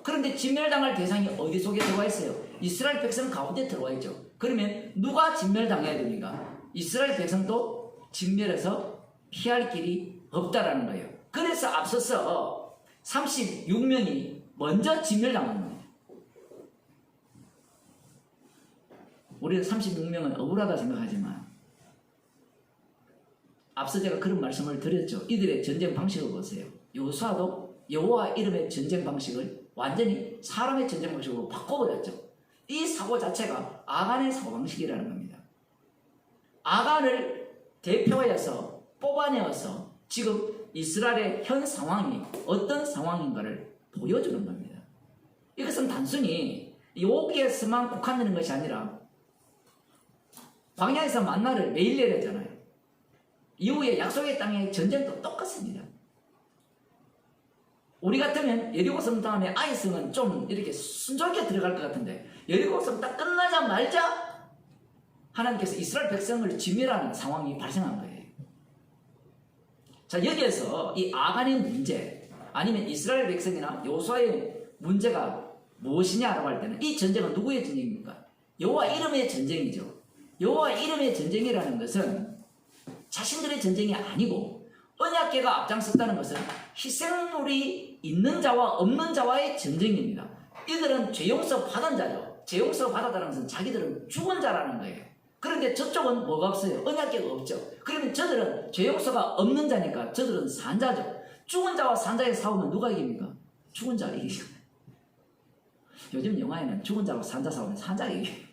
그런데 진멸당할 대상이 어디 속에 들어와 있어요? 이스라엘 백성 가운데 들어와 있죠. 그러면 누가 진멸당해야 됩니까? 이스라엘 백성도 진멸해서 피할 길이 없다라는 거예요. 그래서 앞서서 36명이 먼저 진멸당한 겁니다. 우리는 36명은 억울하다 생각하지만 앞서 제가 그런 말씀을 드렸죠. 이들의 전쟁 방식을 보세요. 여호수아도 여호와 이름의 전쟁 방식을 완전히 사람의 전쟁 방식으로 바꿔버렸죠. 이 사고 자체가 아간의 사고방식이라는 겁니다. 아간을 대표해서 뽑아내어서 지금 이스라엘의 현 상황이 어떤 상황인가를 보여주는 겁니다. 이것은 단순히 여기에서만 국한되는 것이 아니라 광야에서 만나를 매일 내렸잖아요. 이후에 약속의 땅의 전쟁도 똑같습니다. 우리 같으면 여리고성 다음에 아이성은 좀 이렇게 순조롭게 들어갈 것 같은데 여리고성 딱 끝나자마자 하나님께서 이스라엘 백성을 진멸하는 상황이 발생한 거예요. 자, 여기에서 이 아간의 문제 아니면 이스라엘 백성이나 여호수아의 문제가 무엇이냐라고 할 때는 이 전쟁은 누구의 전쟁입니까? 여호와 이름의 전쟁이죠. 여호와 이름의 전쟁이라는 것은 자신들의 전쟁이 아니고 언약궤가 앞장섰다는 것은 희생물이 있는 자와 없는 자와의 전쟁입니다. 이들은 죄용서 받은 자죠. 죄용서 받았다는 것은 자기들은 죽은 자라는 거예요. 그런데 저쪽은 뭐가 없어요? 언약궤가 없죠. 그러면 저들은 죄용서가 없는 자니까 저들은 산 자죠. 죽은 자와 산 자의 싸우면 누가 이깁니까? 죽은 자가 이기죠. 요즘 영화에는 죽은 자와 산 자 싸우면 산 자가 이겨요.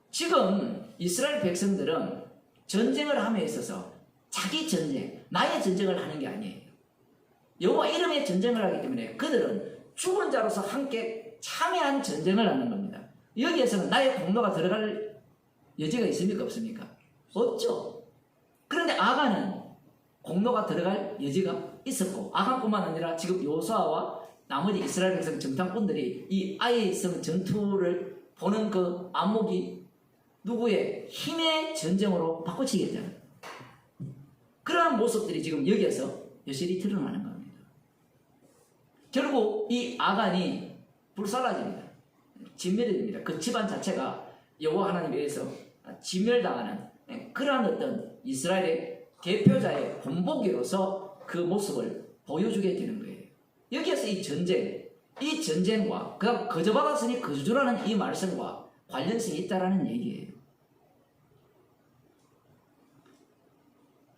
지금 이스라엘 백성들은 전쟁을 함에 있어서 자기 전쟁, 나의 전쟁을 하는 게 아니에요. 여호와 이름의 전쟁을 하기 때문에 그들은 죽은 자로서 함께 참여한 전쟁을 하는 겁니다. 여기에서는 나의 공로가 들어갈 여지가 있습니까? 없습니까? 없죠. 그런데 아간은 공로가 들어갈 여지가 있었고 아간뿐만 아니라 지금 여호수아와 나머지 이스라엘 백성 정탐꾼들이 이 아이성 전투를 보는 그 안목이 누구의 힘의 전쟁으로 바꿔치겠잖아요. 그러한 모습들이 지금 여기에서 여실히 드러나는 겁니다. 결국 이 아간이 불살라집니다. 진멸이 됩니다. 그 집안 자체가 여호와 하나님에 의해서 진멸당하는 그러한 어떤 이스라엘의 대표자의 본보기로서 그 모습을 보여주게 되는 거예요. 여기에서 이 전쟁과 그 거저받았으니 거저주라는 이 말씀과 관련성이 있다라는 얘기예요.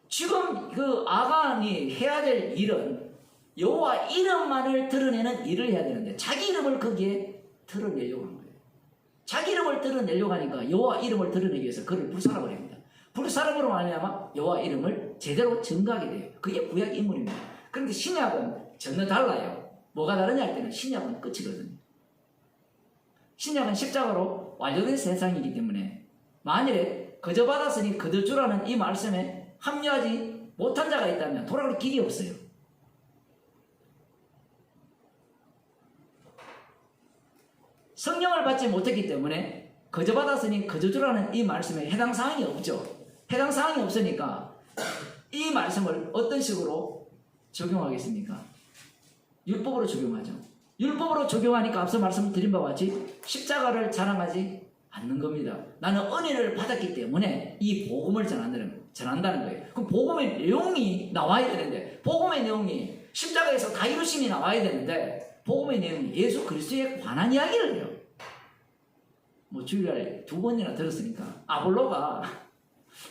지금 그 아간이 해야 될 일은 여호와 이름만을 드러내는 일을 해야 되는데 자기 이름을 거기에 드러내려고 한 거예요. 자기 이름을 드러내려고 하니까 여호와 이름을 드러내기 위해서 그를 불살라버립니다. 불살음으로 말미암아 여호와 이름을 제대로 증거하게 돼요. 그게 구약 인물입니다. 그런데 신약은 전혀 달라요. 뭐가 다르냐 할 때는 신약은 끝이거든요. 신약은 십자가로 완료된 세상이기 때문에 만일에 거저 받았으니 거저 주라는 이 말씀에 합류하지 못한 자가 있다면 돌아갈 길이 없어요. 성령을 받지 못했기 때문에 거저 받았으니 거저 주라는 이 말씀에 해당 사항이 없죠. 해당 사항이 없으니까 이 말씀을 어떤 식으로 적용하겠습니까? 율법으로 적용하죠. 율법으로 적용하니까 앞서 말씀드린 바와 같이 십자가를 자랑하지 않는 겁니다. 나는 은혜를 받았기 때문에 이 복음을 전한다는 거예요. 그럼 복음의 내용이 나와야 되는데, 복음의 내용이 십자가에서 다 이루심이 나와야 되는데, 복음의 내용이 예수 그리스도에 관한 이야기를 해요. 뭐 주일날 2번이나 들었으니까 아볼로가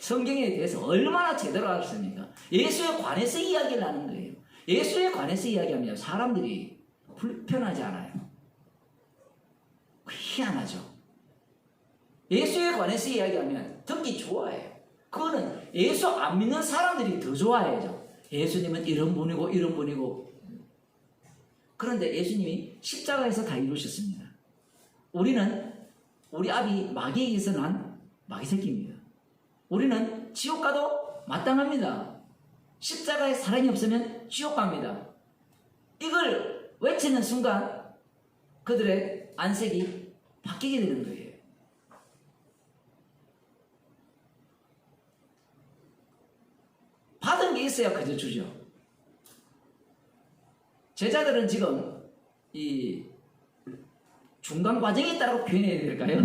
성경에 대해서 얼마나 제대로 알았습니까? 예수에 관해서 이야기를 하는 거예요. 예수에 관해서 이야기하면 사람들이 불편하지 않아요. 희한하죠. 예수에 관해서 이야기하면 듣기 좋아해요. 그거는 예수 안 믿는 사람들이 더 좋아해야죠. 예수님은 이런 분이고 이런 분이고. 그런데 예수님이 십자가에서 다 이루셨습니다. 우리는 우리 아비 마귀에게서 난 마귀 새끼입니다. 우리는 지옥 가도 마땅합니다. 십자가에 사랑이 없으면 지옥 갑니다. 이걸 외치는 순간 그들의 안색이 바뀌게 되는 거예요. 받은 게 있어야 그저 주죠. 제자들은 지금 이 중간 과정에 있다고 표현해야 될까요?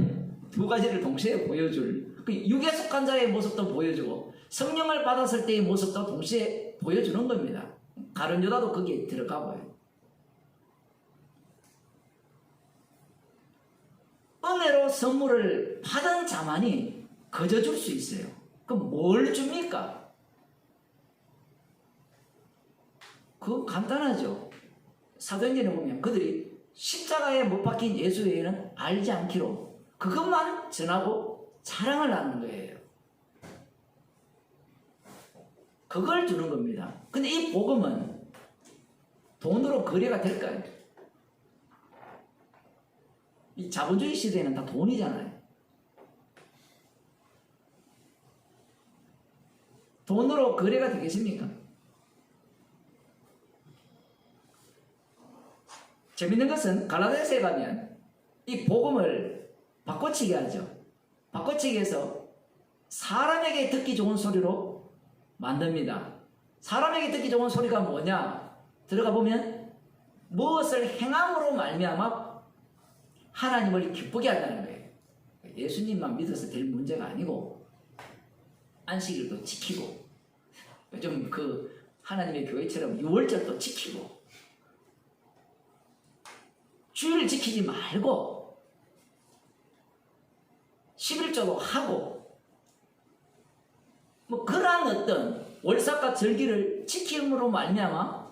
두 가지를 동시에 보여줄, 육에 속한 자의 모습도 보여주고 성령을 받았을 때의 모습도 동시에 보여주는 겁니다. 가룟 유다도 거기에 들어가고요. 은혜로 선물을 받은 자만이 거저 줄 수 있어요. 그럼 뭘 줍니까? 그건 간단하죠. 사도행전에 보면 그들이 십자가에 못 박힌 예수 외에는 알지 않기로 그것만 전하고 자랑을 하는 거예요. 그걸 주는 겁니다. 근데 이 복음은 돈으로 거래가 될까요? 이 자본주의 시대에는 다 돈이잖아요. 돈으로 거래가 되겠습니까? 재밌는 것은 갈라디아서에 가면 이 복음을 바꿔치기 하죠. 바꿔치기 해서 사람에게 듣기 좋은 소리로 만듭니다. 사람에게 듣기 좋은 소리가 뭐냐? 들어가 보면 무엇을 행함으로 말미암아 하나님을 기쁘게 한다는 거예요. 예수님만 믿어서 될 문제가 아니고 안식일도 지키고 요즘 그 하나님의 교회처럼 6월절도 지키고 주일을 지키지 말고 11조도 하고 뭐 그러한 어떤 월삭과 절기를 지킴으로 말미암아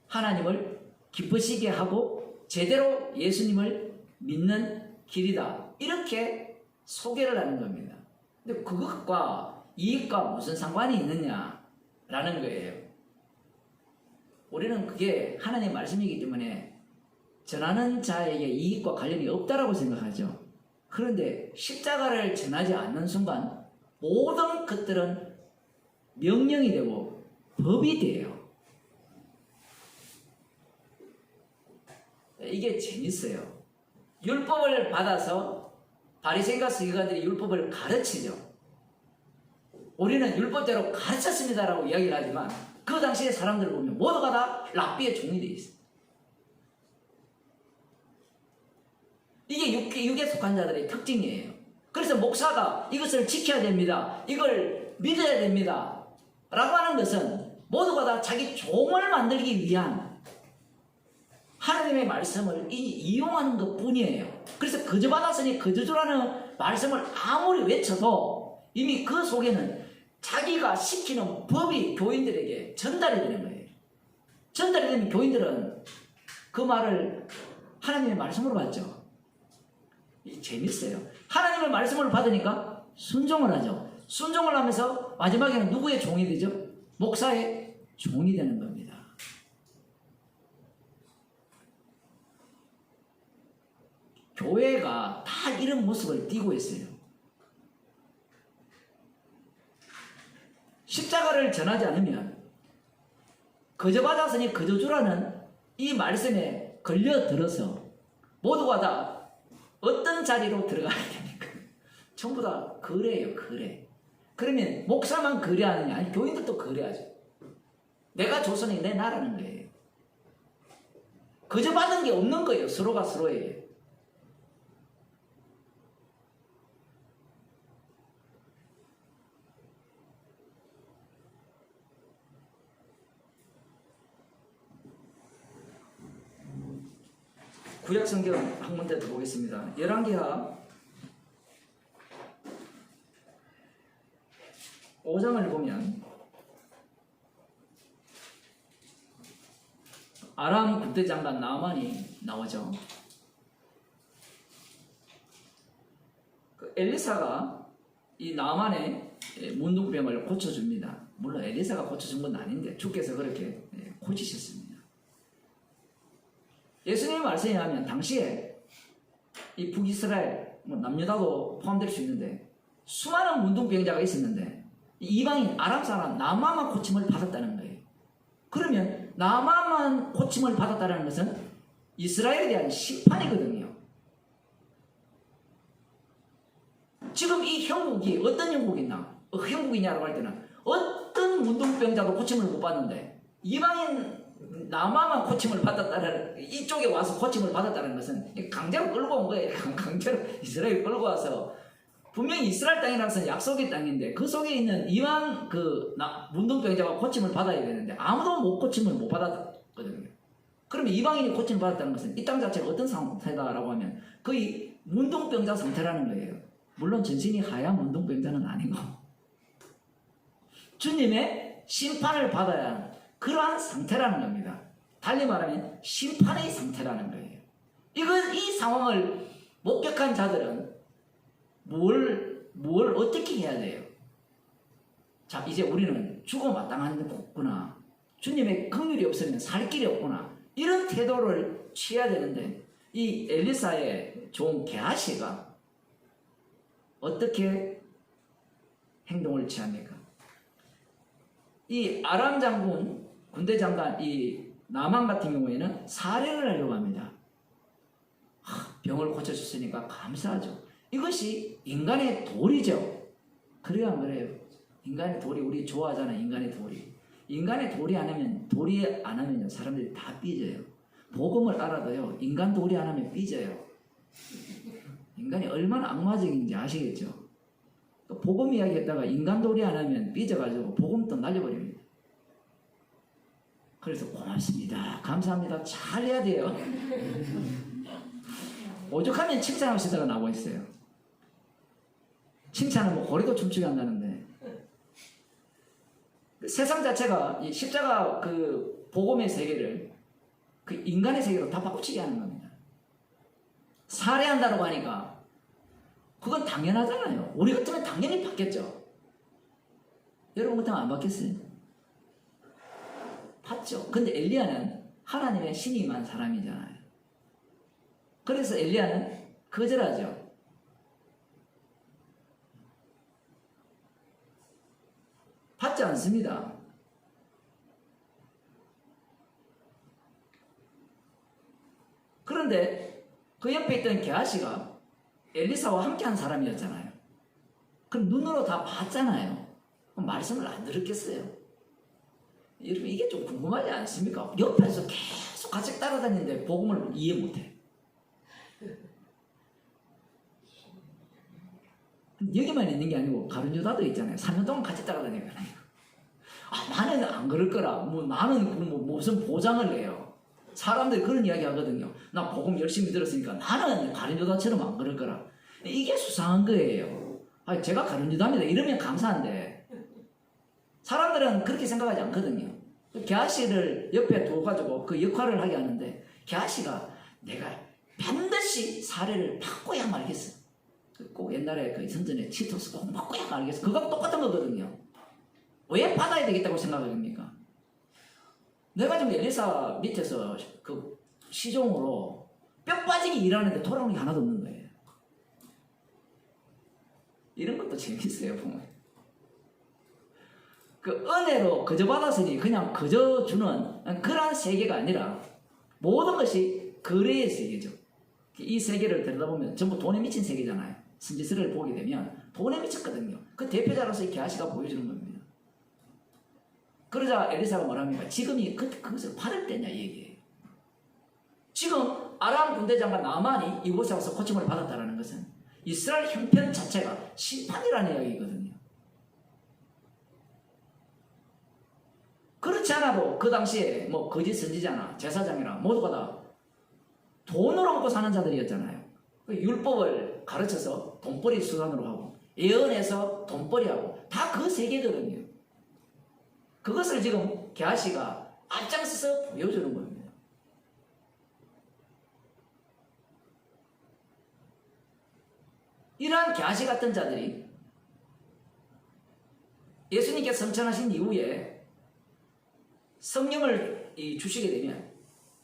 하나님을 기쁘시게 하고 제대로 예수님을 믿는 길이다. 이렇게 소개를 하는 겁니다. 근데 그것과 이익과 무슨 상관이 있느냐라는 거예요. 우리는 그게 하나님의 말씀이기 때문에 전하는 자에게 이익과 관련이 없다라고 생각하죠. 그런데 십자가를 전하지 않는 순간 모든 것들은 명령이 되고 법이 돼요. 이게 재밌어요. 율법을 받아서 바리새인과 서기관들이 율법을 가르치죠. 우리는 율법대로 가르쳤습니다라고 이야기를 하지만 그 당시의 사람들을 보면 모두가 다 랍비의 종이 되어 있어요. 이게 육에 속한 자들의 특징이에요. 그래서 목사가 이것을 지켜야 됩니다. 이걸 믿어야 됩니다. 라고 하는 것은 모두가 다 자기 종을 만들기 위한 하나님의 말씀을 이용하는 것 뿐이에요. 그래서 거저 받았으니 거저 주라는 말씀을 아무리 외쳐도 이미 그 속에는 자기가 시키는 법이 교인들에게 전달이 되는 거예요. 전달이 되면 교인들은 그 말을 하나님의 말씀으로 받죠. 재밌어요. 하나님의 말씀을 받으니까 순종을 하죠. 순종을 하면서 마지막에는 누구의 종이 되죠? 목사의 종이 되는 겁니다. 교회가 다 이런 모습을 띠고 있어요. 십자가를 전하지 않으면 거저 받았으니 거저 주라는 이 말씀에 걸려들어서 모두가 다 어떤 자리로 들어가야 됩니까? 전부 다 거래예요, 거래. 그러면 목사만 거래하느냐? 아니, 교인들도 거래하죠. 내가 조선이 내 나라는 거예요. 그저 받은 게 없는 거예요. 서로가 서로에게. 구약성경 한 군데 더 보겠습니다. 열왕기하 5장을 보면 아람 군대장관 나아만이 나오죠. 그 엘리사가 이 나아만의 문둥병을 고쳐줍니다. 물론 엘리사가 고쳐준 건 아닌데 주께서 그렇게 고치셨습니다. 예수님의 말씀에 하면 당시에 이 북이스라엘 남유다도 포함될 수 있는데 수많은 문둥병자가 있었는데 이방인 아람 사람 나아만만 고침을 받았다는 거예요. 그러면 나아만만 고침을 받았다는 것은 이스라엘에 대한 심판이거든요. 지금 이 형국이 어떤 형국이냐라고 할 때는 어떤 문둥병자도 고침을 못 받는데 이방인 남아만 고침을 받았다는, 이쪽에 와서 고침을 받았다는 것은 강제로 끌고 온 거예요. 강제로 이스라엘 끌고 와서 분명히 이스라엘 땅이라는 것은 약속의 땅인데 그 속에 있는 이방 문둥병자가 고침을 받아야 되는데 아무도 고침을 못 받았거든요. 그러면 이방인이 고침을 받았다는 것은 이 땅 자체가 어떤 상태다라고 하면 거의 문둥병자 상태라는 거예요. 물론 전신이 하얀 문둥병자는 아니고 주님의 심판을 받아야 하는 그러한 상태라는 겁니다. 달리 말하면 심판의 상태라는 거예요. 이 상황을 목격한 자들은 뭘 어떻게 해야 돼요? 자, 이제 우리는 죽어 마땅하구나. 주님의 긍휼이 없으면 살 길이 없구나. 이런 태도를 취해야 되는데 이 엘리사의 종 게하시가 어떻게 행동을 취합니까? 이 아람 장군, 군대 장관, 이 나만 같은 경우에는 살해를 하려고 합니다. 병을 고쳐줬으니까 감사하죠. 이것이 인간의 도리죠. 그래요, 안 그래요? 인간의 도리, 우리 좋아하잖아요. 인간의 도리. 인간의 도리 안 하면요, 사람들이 다 삐져요. 복음을 알아도요, 인간 도리 안 하면 삐져요. 인간이 얼마나 악마적인지 아시겠죠? 복음 이야기 했다가 인간 도리 안 하면 삐져가지고 복음도 날려버립니다. 그래서 고맙습니다. 감사합니다. 잘해야 돼요. 오죽하면 칭찬하시다가 나오고 있어요. 칭찬은 뭐 고리도 춤추게 한다는데 세상 자체가 이 십자가 그 복음의 세계를 그 인간의 세계로 다 바꾸치게 하는 겁니다. 살해한다고 하니까 그건 당연하잖아요. 우리 같으면 당연히 받겠죠. 여러분 같으면 안 받겠어요? 받죠. 근데 엘리야는 하나님의 신이 임한 사람이잖아요. 그래서 엘리야는 거절하죠. 받지 않습니다. 그런데 그 옆에 있던 게하시가 엘리사와 함께한 사람이었잖아요. 그럼 눈으로 다 봤잖아요. 그럼 말씀을 안 들었겠어요? 여러분 이게 좀 궁금하지 않습니까? 옆에서 계속 같이 따라다니는데 복음을 이해 못해. 여기만 있는 게 아니고 다른 유다도 있잖아요. 3년 동안 같이 따라다니거든요. 나는 안 그럴 거라. 나는 무슨 보장을 해요. 사람들이 그런 이야기 하거든요. 나 복음 열심히 들었으니까 나는 가룟 유다처럼 안 그럴 거라. 이게 수상한 거예요. 제가 가룟 유다입니다. 이러면 감사한데 사람들은 그렇게 생각하지 않거든요. 게하시를 옆에 둬가지고 그 역할을 하게 하는데 게하시가 내가 반드시 사례를 바꿔야 말겠어. 꼭 옛날에 그 선전에 치토스 꼭 바꿔야 말겠어. 그거 똑같은 거거든요. 왜 받아야 되겠다고 생각합니까? 내가 지금 엘리사 밑에서 그 시종으로 뼈 빠지게 일하는데 돌아오는 게 하나도 없는 거예요. 이런 것도 재밌어요, 보면. 그 은혜로 그저 받았으니 그냥 그저 주는 그런 세계가 아니라 모든 것이 거래의 세계죠. 이 세계를 들여다보면 전부 돈에 미친 세계잖아요. 선지서를 보게 되면 돈에 미쳤거든요. 그 대표자로서 이 게하시가 보여주는 겁니다. 그러자 엘리사가 뭐랍니까? 지금이 그것을 받을 때냐 이 얘기예요. 지금 아람 군대장과 나만이 이곳에 와서 고침을 받았다는 것은 이스라엘 형편 자체가 심판이라는 이야기거든요. 그렇지 않아도 그 당시에 뭐 거짓 선지자나 제사장이나 모두가 다 돈으로 먹고 사는 자들이었잖아요. 율법을 가르쳐서 돈벌이 수단으로 하고 예언해서 돈벌이하고 다 그 세계거든요. 그것을 지금 게하시가 앞장서서 보여주는 겁니다. 이러한 게하시 같은 자들이 예수님께서 성천하신 이후에 성령을 주시게 되면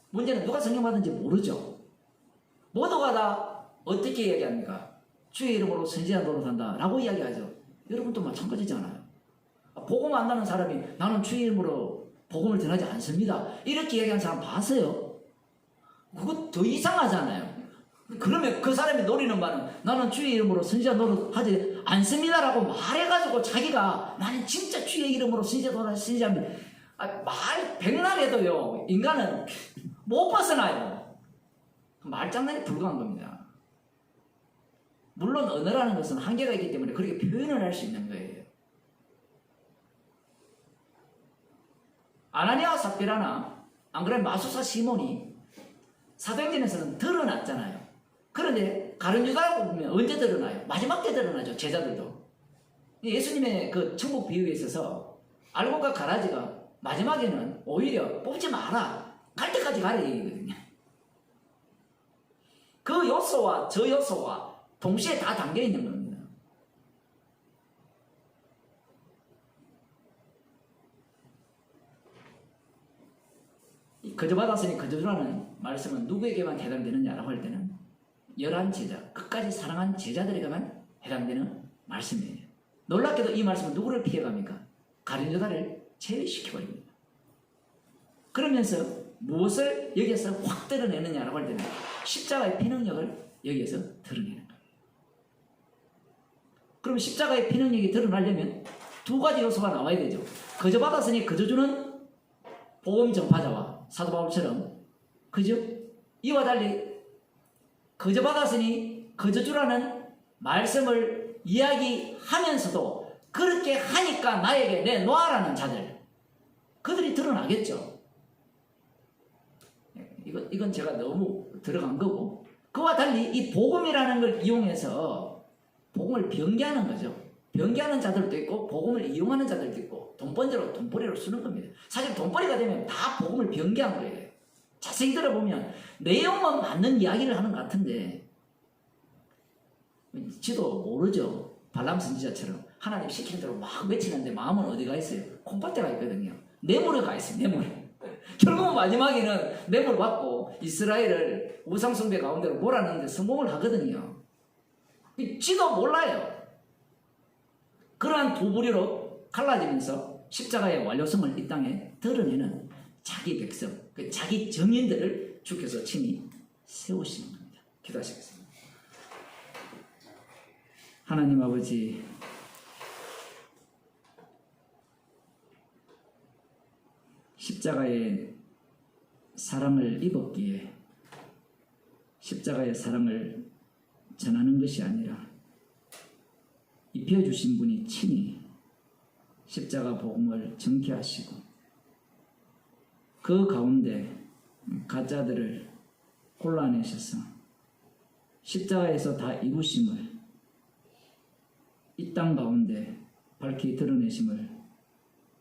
문제는 누가 성령 받은지 모르죠. 모두가 다 어떻게 이야기합니까? 주의 이름으로 선지자 노릇한다 라고 이야기하죠. 여러분도 마찬가지잖아요. 복음 안다는 사람이 나는 주의 이름으로 복음을 전하지 않습니다 이렇게 이야기하는 사람 봤어요? 그거 더 이상하잖아요. 그러면 그 사람이 노리는 바는 나는 주의 이름으로 선지자 노릇하지 않습니다라고 말해가지고 자기가 나는 진짜 주의 이름으로 선지자 노릇합니다. 말 백날 해도요 인간은 못 벗어나요. 말장난에 불과한 겁니다. 물론 언어라는 것은 한계가 있기 때문에 그렇게 표현을 할 수 있는 거예요. 아나니아와 삽비라나 안 그러면 마수사 시몬이 사도행전에서는 드러났잖아요. 그런데 가룟 유다라고 보면 언제 드러나요? 마지막 때 드러나죠. 제자들도. 예수님의 그 천국 비유에 있어서 알곡과 가라지가 마지막에는 오히려 뽑지 마라. 갈 때까지 가라 얘기거든요. 그 요소와 저 요소가 동시에 다 담겨 있는 겁니다. 거저 받았으니 거저 주라는 말씀은 누구에게만 해당되느냐라고 할 때는 11제자, 끝까지 사랑한 제자들에게만 해당되는 말씀이에요. 놀랍게도 이 말씀은 누구를 피해갑니까? 가룟 유다를 제외시켜버립니다. 그러면서 무엇을 여기에서 확 드러내느냐라고 할 때는 십자가의 피능력을 여기에서 드러내는 거예요. 그럼 십자가의 피능력이 드러나려면 두 가지 요소가 나와야 되죠. 거저 받았으니 거저 주는 복음 전파자와 사도 바울처럼, 그죠? 이와 달리 거저 받았으니 거저 주라는 말씀을 이야기하면서도 그렇게 하니까 나에게 내놓아라는 자들, 그들이 드러나겠죠. 이건 제가 너무 들어간 거고, 그와 달리 이 복음이라는 걸 이용해서 복음을 변개하는 거죠. 변개하는 자들도 있고 복음을 이용하는 자들도 있고 돈번대로 돈벌이로 쓰는 겁니다. 사실 돈벌이가 되면 다 복음을 변개한 거예요. 자세히 들어보면 내용은 맞는 이야기를 하는 것 같은데 지도 모르죠. 발람 선지자처럼 하나님 시키는 대로 막 외치는데 마음은 어디가 있어요? 콩밭대가 있거든요. 뇌물에 가 있어요. 뇌물. 결국은 마지막에는 뇌물 받고 이스라엘을 우상숭배 가운데로 몰아넣는데 성공을 하거든요. 지도 몰라요. 그러한 두 부류로 갈라지면서 십자가의 완료성을 이 땅에 드러내는 자기 백성, 자기 정인들을 주께서 친히 세우시는 겁니다. 기도하시겠습니다. 하나님 아버지, 십자가의 사랑을 입었기에 십자가의 사랑을 전하는 것이 아니라 입혀주신 분이 친히 십자가 복음을 전케하시고 그 가운데 가짜들을 골라내셔서 십자가에서 다 이루심을 이 땅 가운데 밝히 드러내심을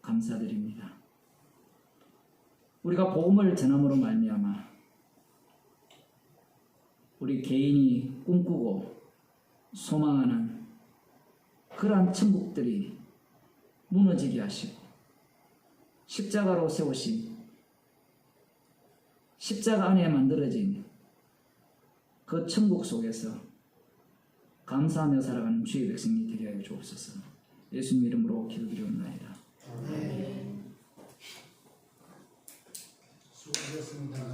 감사드립니다. 우리가 복음을 전함으로 말미암아 우리 개인이 꿈꾸고 소망하는 그러한 천국들이 무너지게 하시고 십자가로 세우신 십자가 안에 만들어진 그 천국 속에서 감사하며 살아가는 주의 백성이 되게 하여 주옵소서. 예수님 이름으로 기도드리옵나이다. 수고하셨습니다.